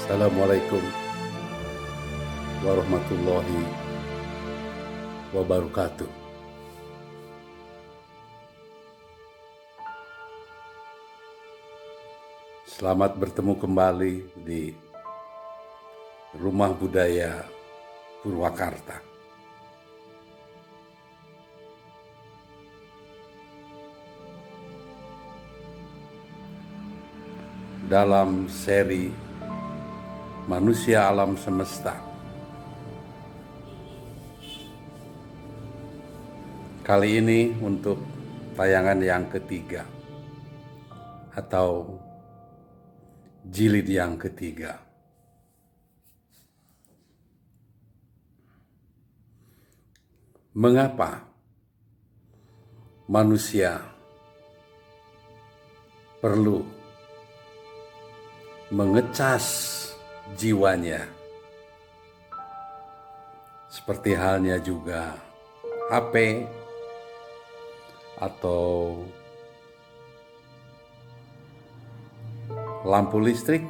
Assalamualaikum warahmatullahi wabarakatuh. Selamat bertemu kembali di Rumah Budaya Purwakarta. Dalam seri Manusia Alam Semesta, kali ini untuk tayangan yang ketiga atau jilid yang ketiga. Mengapa manusia perlu mengecas jiwanya, seperti halnya juga HP atau lampu listrik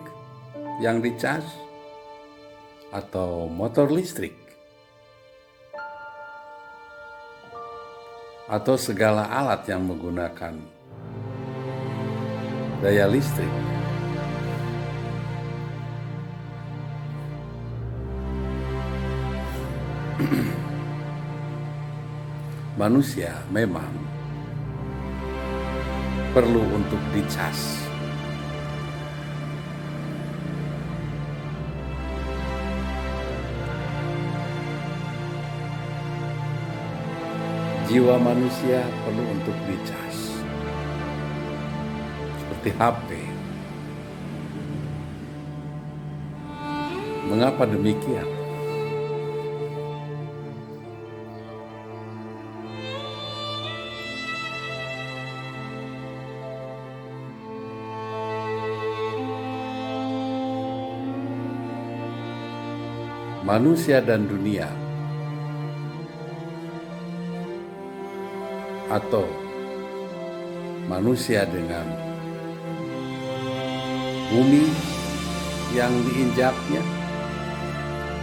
yang dicas atau motor listrik atau segala alat yang menggunakan daya listrik. Manusia memang perlu untuk dicas. Jiwa manusia perlu untuk dicas, seperti HP. Mengapa demikian? Manusia dan dunia, atau manusia dengan bumi yang diinjaknya,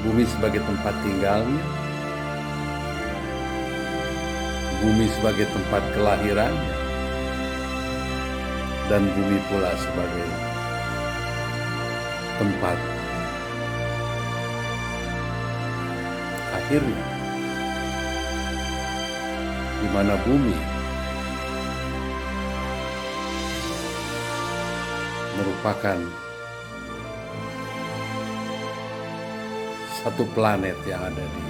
bumi sebagai tempat tinggalnya, bumi sebagai tempat kelahirannya, dan bumi pula sebagai tempat akhirnya, di mana bumi merupakan satu planet yang ada di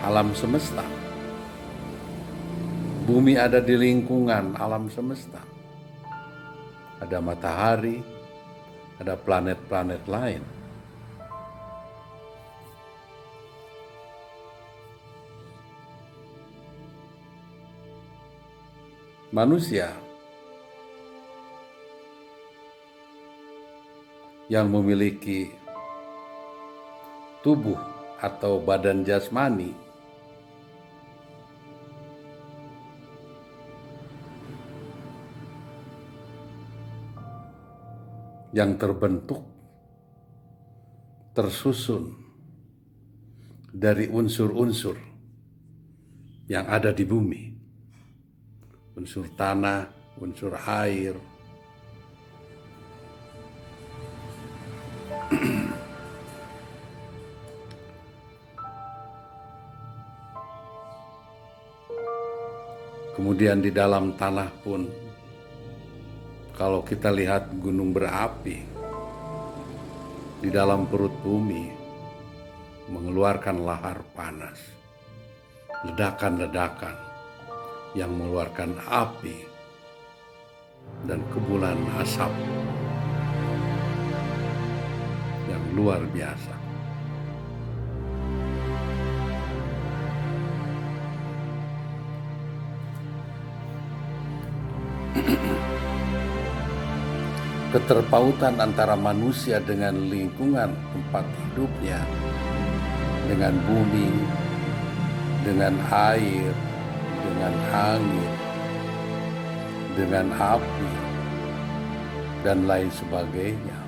alam semesta. Bumi ada di lingkungan alam semesta. Ada matahari, ada planet-planet lain. Manusia yang memiliki tubuh atau badan jasmani yang terbentuk, tersusun dari unsur-unsur yang ada di bumi. Unsur tanah, unsur air, kemudian di dalam tanah pun, kalau kita lihat gunung berapi di dalam perut bumi mengeluarkan lahar panas, ledakan-ledakan yang mengeluarkan api dan kepulan asap yang luar biasa. Keterpautan antara manusia dengan lingkungan tempat hidupnya, dengan bumi, dengan air, dengan angin, dengan api, dan lain sebagainya,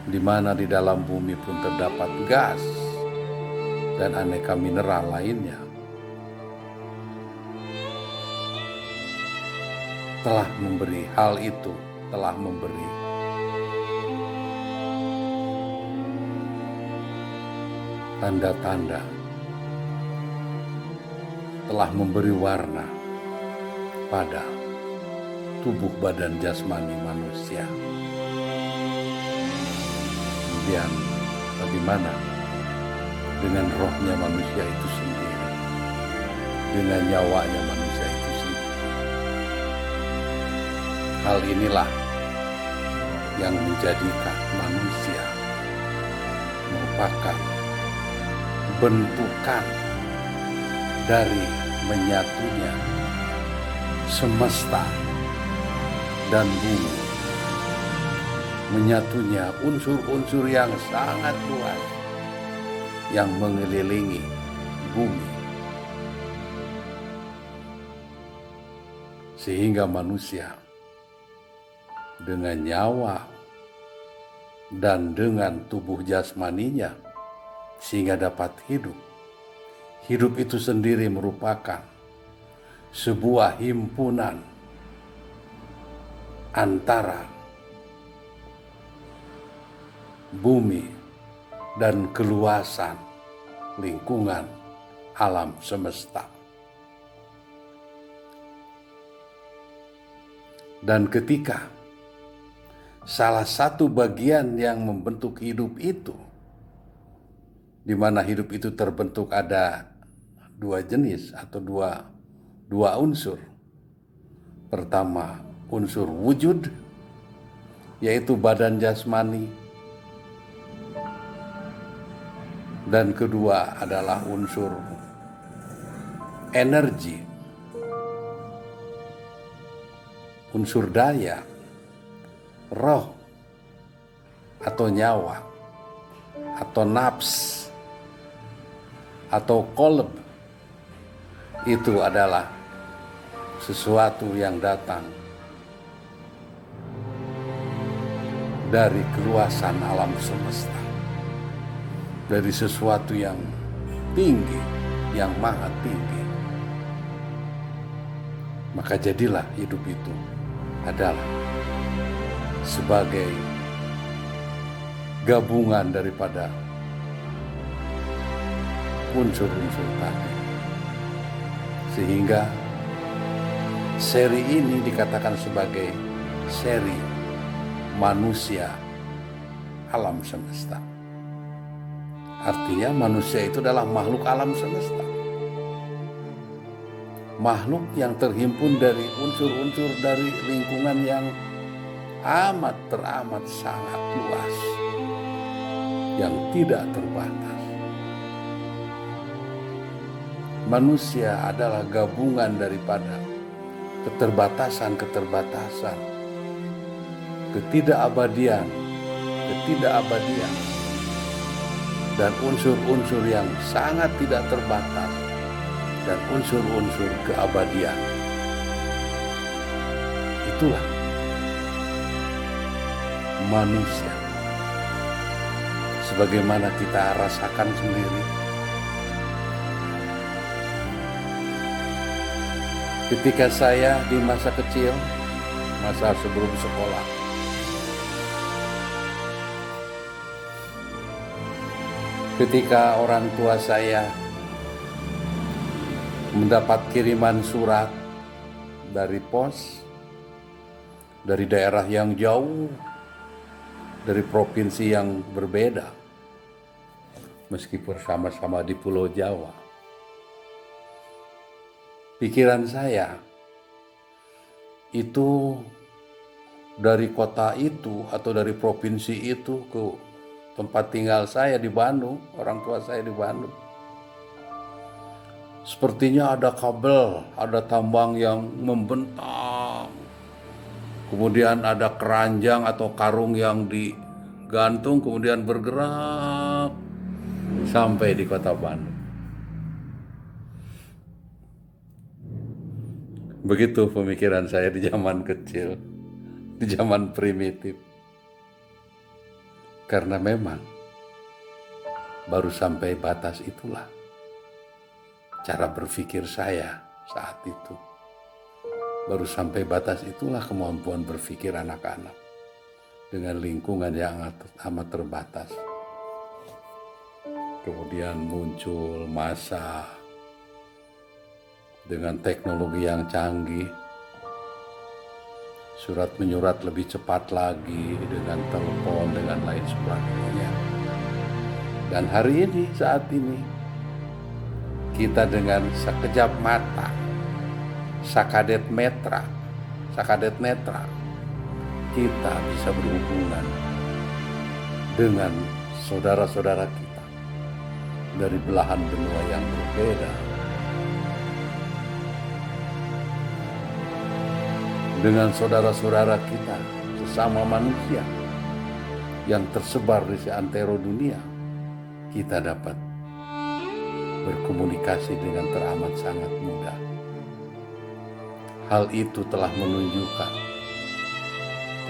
di mana di dalam bumi pun terdapat gas dan aneka mineral lainnya, telah memberi hal itu, telah memberi tanda-tanda, telah memberi warna pada tubuh badan jasmani manusia. Kemudian bagaimana dengan rohnya manusia itu sendiri, dengan nyawanya manusia itu sendiri? Hal inilah yang menjadikan manusia merupakan bentukan dari menyatunya semesta dan bumi, menyatunya unsur-unsur yang sangat luas yang mengelilingi bumi, sehingga manusia dengan nyawa dan dengan tubuh jasmaninya sehingga dapat hidup. Hidup itu sendiri merupakan sebuah himpunan antara bumi dan keluasan lingkungan alam semesta. Dan ketika salah satu bagian yang membentuk hidup itu, di mana hidup itu terbentuk ada dua jenis atau dua unsur. Pertama, unsur wujud, yaitu badan jasmani. Dan kedua adalah unsur energi, unsur daya, roh atau nyawa, atau nafs, atau qalb. Itu adalah sesuatu yang datang dari keluasan alam semesta, dari sesuatu yang tinggi, yang maha tinggi. Maka jadilah hidup itu adalah sebagai gabungan daripada unsur-unsur tadi. Sehingga seri ini dikatakan sebagai seri manusia alam semesta. Artinya manusia itu adalah makhluk alam semesta. Makhluk yang terhimpun dari unsur-unsur dari lingkungan yang teramat sangat luas, yang tidak terbatas. Manusia adalah gabungan daripada keterbatasan, ketidakabadian, dan unsur-unsur yang sangat tidak terbatas, dan unsur-unsur keabadian. Itulah manusia. Sebagaimana kita rasakan sendiri, ketika saya di masa kecil, masa sebelum sekolah, ketika orang tua saya mendapat kiriman surat dari pos, dari daerah yang jauh, dari provinsi yang berbeda, meskipun sama-sama di Pulau Jawa. Pikiran saya itu dari kota itu atau dari provinsi itu ke tempat tinggal saya di Bandung, orang tua saya di Bandung. Sepertinya ada kabel, ada tambang yang membentang. Kemudian ada keranjang atau karung yang digantung, kemudian bergerak sampai di kota Bandung. Begitu pemikiran saya di zaman kecil, di zaman primitif. Karena memang baru sampai batas itulah cara berpikir saya saat itu. Baru sampai batas itulah kemampuan berpikir anak-anak dengan lingkungan yang amat terbatas. Kemudian muncul masa dengan teknologi yang canggih, surat menyurat lebih cepat lagi dengan telepon, dengan lain sebagainya. Dan hari ini, saat ini, kita dengan sekejap mata, sakadet netra, kita bisa berhubungan dengan saudara-saudara kita dari belahan benua yang berbeda, dengan saudara-saudara kita sesama manusia yang tersebar di seantero dunia. Kita dapat berkomunikasi dengan teramat sangat mudah. Hal itu telah menunjukkan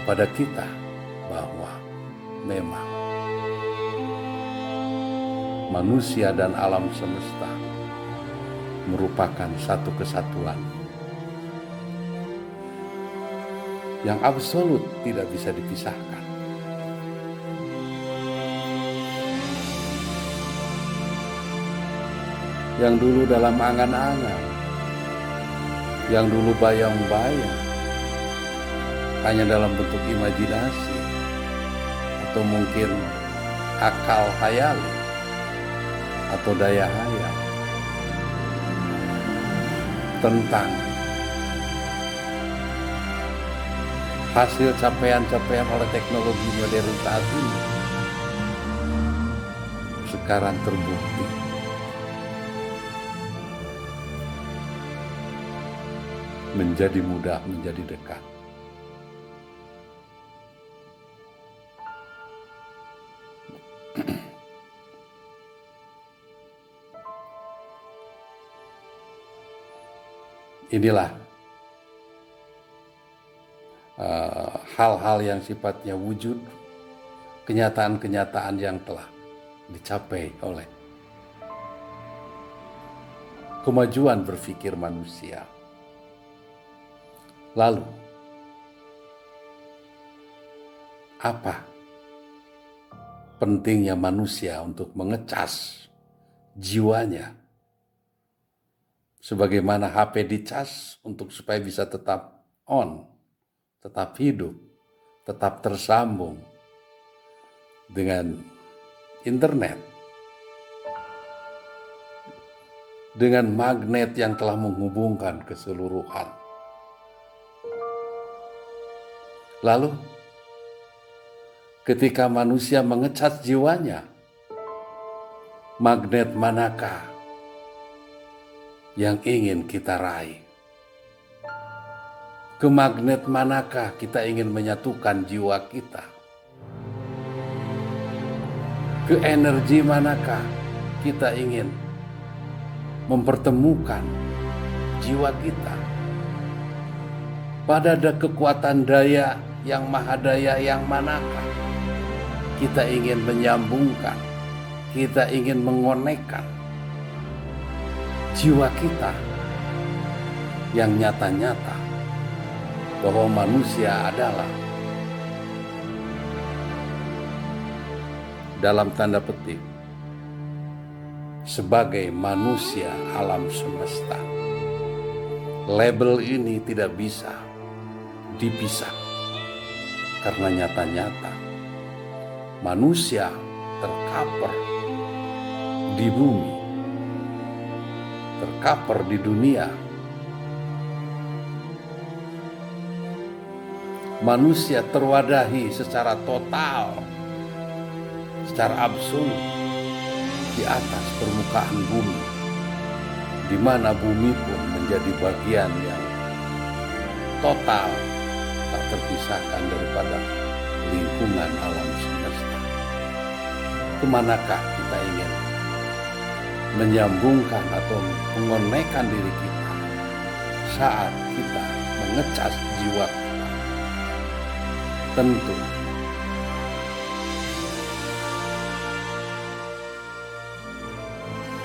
kepada kita bahwa memang manusia dan alam semesta merupakan satu kesatuan yang absolut, tidak bisa dipisahkan. Yang dulu dalam angan-angan, yang dulu bayang-bayang, hanya dalam bentuk imajinasi atau mungkin akal hayali atau daya hayal tentang hasil capaian-capaian oleh teknologi modern saat ini sekarang terbukti menjadi mudah, menjadi dekat. Inilah hal-hal yang sifatnya wujud, kenyataan-kenyataan yang telah dicapai oleh kemajuan berpikir manusia. Lalu, apa pentingnya manusia untuk mengecas jiwanya sebagaimana HP dicas untuk supaya bisa tetap on, tetap hidup, tetap tersambung dengan internet, dengan magnet yang telah menghubungkan keseluruhan. Lalu, ketika manusia mengecas jiwanya, magnet manakah yang ingin kita raih? Ke magnet manakah kita ingin menyatukan jiwa kita? Ke energi manakah kita ingin mempertemukan jiwa kita? Pada ada kekuatan daya yang maha daya yang manakah kita ingin menyambungkan, kita ingin mengonekkan jiwa kita yang nyata-nyata bahwa manusia adalah dalam tanda petik sebagai manusia alam semesta. Label ini tidak bisa dipisah karena nyata-nyata manusia terkapar di bumi, terkapar di dunia. Manusia terwadahi secara total, secara absolut di atas permukaan bumi, di mana bumi pun menjadi bagian yang total tak terpisahkan daripada lingkungan alam semesta. Kemanakah kita ingin menyambungkan atau mengonekkan diri kita saat kita mengecas jiwa kita? Tentu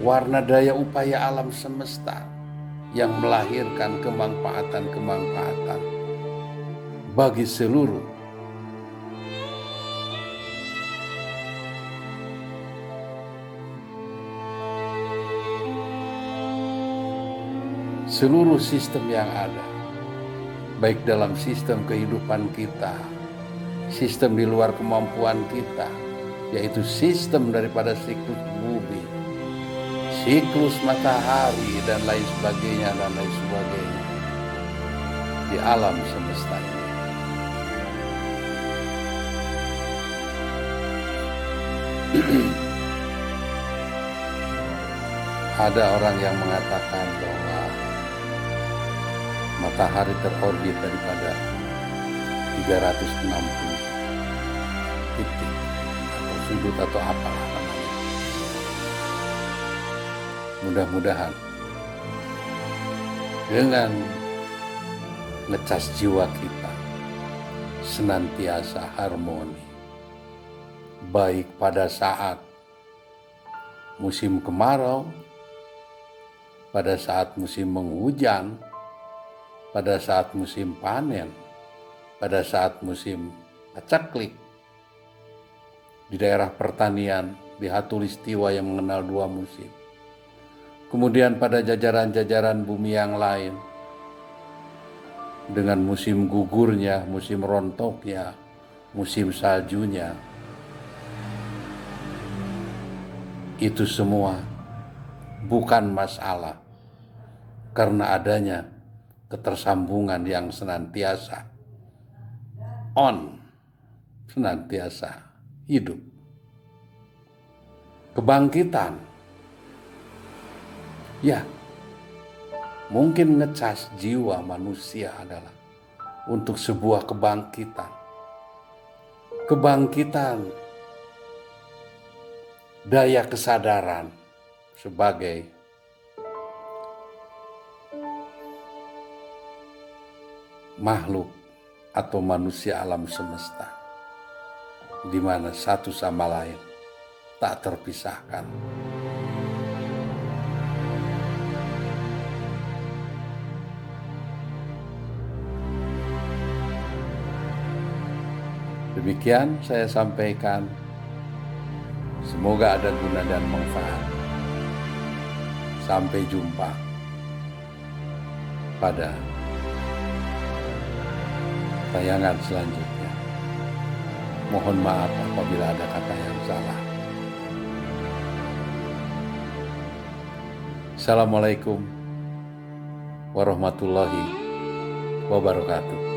warna daya upaya alam semesta yang melahirkan kemanfaatan-kemanfaatan bagi seluruh sistem yang ada, baik dalam sistem kehidupan kita, sistem di luar kemampuan kita, yaitu sistem daripada siklus bumi, siklus matahari, dan lain sebagainya di alam semesta ini. Ada orang yang mengatakan bahwa matahari terorbit daripada 360 titik atau sudut atau apalah namanya. Mudah-mudahan dengan ngecas jiwa kita senantiasa harmoni, baik pada saat musim kemarau, pada saat musim menghujan, pada saat musim panen, pada saat musim pacaklik. Di daerah pertanian, di Hatulistiwa yang mengenal dua musim. Kemudian pada jajaran-jajaran bumi yang lain, dengan musim gugurnya, musim rontoknya, musim saljunya. Itu semua bukan masalah, karena adanya ketersambungan yang senantiasa on, senantiasa hidup. Kebangkitan, ya, mungkin ngecas jiwa manusia adalah untuk sebuah kebangkitan. Kebangkitan daya kesadaran sebagai makhluk atau manusia alam semesta, di mana satu sama lain tak terpisahkan. Demikian saya sampaikan. Semoga ada guna dan manfaat. Sampai jumpa pada tayangan selanjutnya. Mohon maaf apabila ada kata yang salah. Assalamualaikum warahmatullahi wabarakatuh.